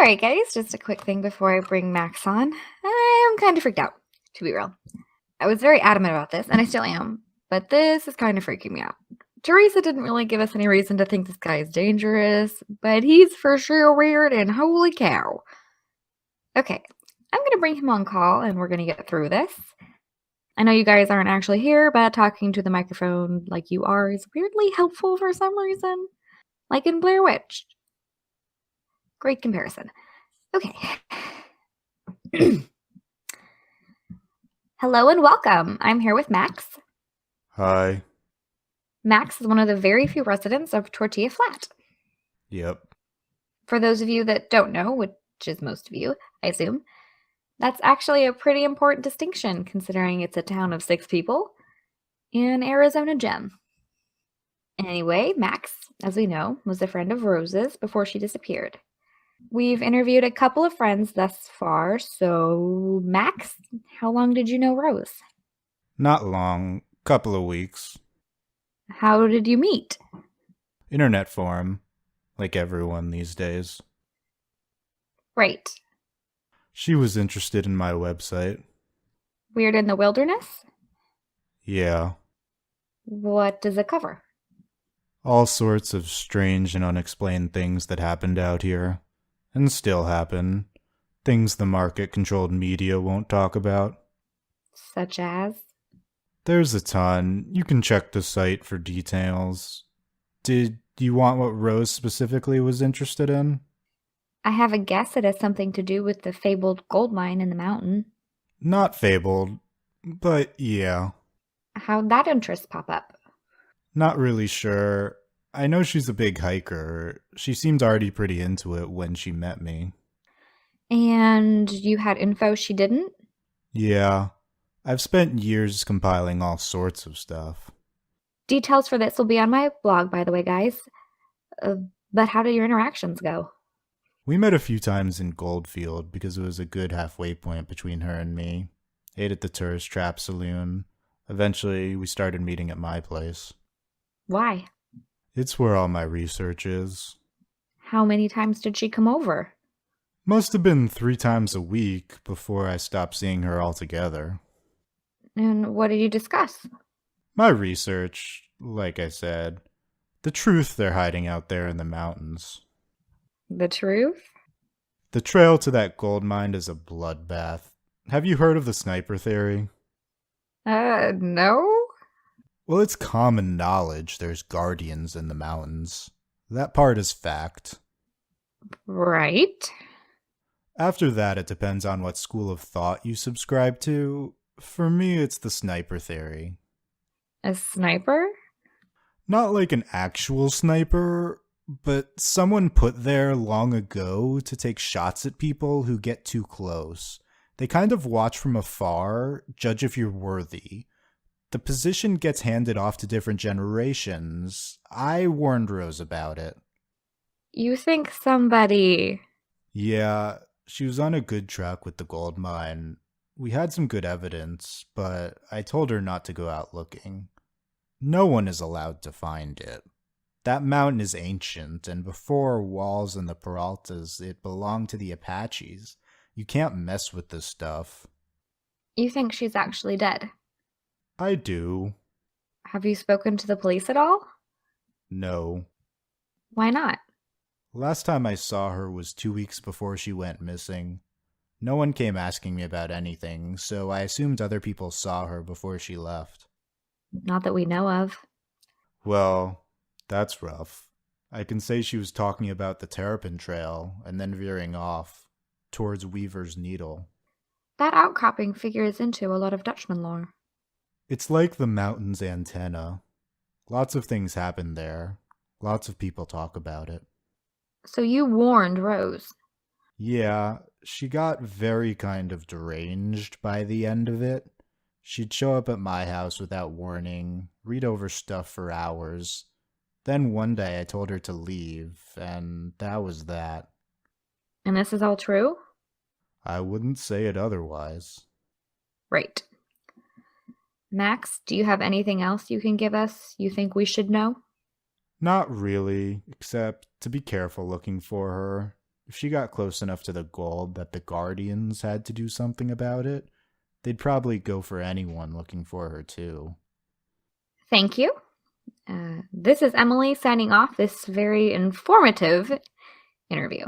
Alright guys, just a quick thing before I bring Max on. I'm kind of freaked out, to be real. I was very adamant about this, and I still am, but this is kind of freaking me out. Teresa didn't really give us any reason to think this guy is dangerous, but he's for sure weird, and holy cow. Okay, I'm going to bring him on call, and we're going to get through this. I know you guys aren't actually here, but talking to the microphone like you are is weirdly helpful for some reason. Like in Blair Witch. Great comparison. Okay. Hello and welcome. I'm here with Max. Hi. Max is one of the very few residents of Tortilla Flat. Yep. For those of you that don't know, which is most of you, I assume, that's actually a pretty important distinction considering it's a town of 6 people in Arizona Gem. Anyway, Max, as we know, was a friend of Rose's before she disappeared. We've interviewed a couple of friends thus far, so Max, how long did you know Rose? Not long. Couple of weeks. How did you meet? Internet forum. Like everyone these days. Right. She was interested in my website. Weird in the Wilderness? Yeah. What does it cover? All sorts of strange and unexplained things that happened out here. And still happen. Things the market-controlled media won't talk about. Such as? There's a ton. You can check the site for details. Did you want what Rose specifically was interested in? I have a guess it has something to do with the fabled gold mine in the mountain. Not fabled, but yeah. How'd that interest pop up? Not really sure. I know she's a big hiker. She seemed already pretty into it when she met me. And you had info she didn't? Yeah. I've spent years compiling all sorts of stuff. Details for this will be on my blog, by the way, guys. But how did your interactions go? We met a few times in Goldfield because it was a good halfway point between her and me. Ate at the Tourist Trap Saloon. Eventually, we started meeting at my place. Why? It's where all my research is. How many times did she come over? Must have been 3 times a week before I stopped seeing her altogether. And what did you discuss? My research, like I said. The truth they're hiding out there in the mountains. The truth? The trail to that gold mine is a bloodbath. Have you heard of the sniper theory? No? Well, it's common knowledge there's guardians in the mountains. That part is fact. Right. After that, it depends on what school of thought you subscribe to. For me, it's the sniper theory. A sniper? Not like an actual sniper, but someone put there long ago to take shots at people who get too close. They kind of watch from afar, judge if you're worthy. The position gets handed off to different generations. I warned Rose about it. You think somebody... Yeah, she was on a good track with the gold mine. We had some good evidence, but I told her not to go out looking. No one is allowed to find it. That mountain is ancient, and before walls and the Peraltas, it belonged to the Apaches. You can't mess with this stuff. You think she's actually dead? I do. Have you spoken to the police at all? No. Why not? Last time I saw her was 2 weeks before she went missing. No one came asking me about anything, so I assumed other people saw her before she left. Not that we know of. Well, that's rough. I can say she was talking about the Terrapin Trail and then veering off towards Weaver's Needle. That outcropping figures into a lot of Dutchman lore. It's like the mountain's antenna. Lots of things happen there. Lots of people talk about it. So you warned Rose? Yeah, she got very kind of deranged by the end of it. She'd show up at my house without warning, read over stuff for hours. Then one day I told her to leave, and that was that. And this is all true? I wouldn't say it otherwise. Right. Max, do you have anything else you can give us you think we should know? Not really, except to be careful looking for her. If she got close enough to the gold that the Guardians had to do something about it, they'd probably go for anyone looking for her, too. Thank you. This is Emily signing off this very informative interview.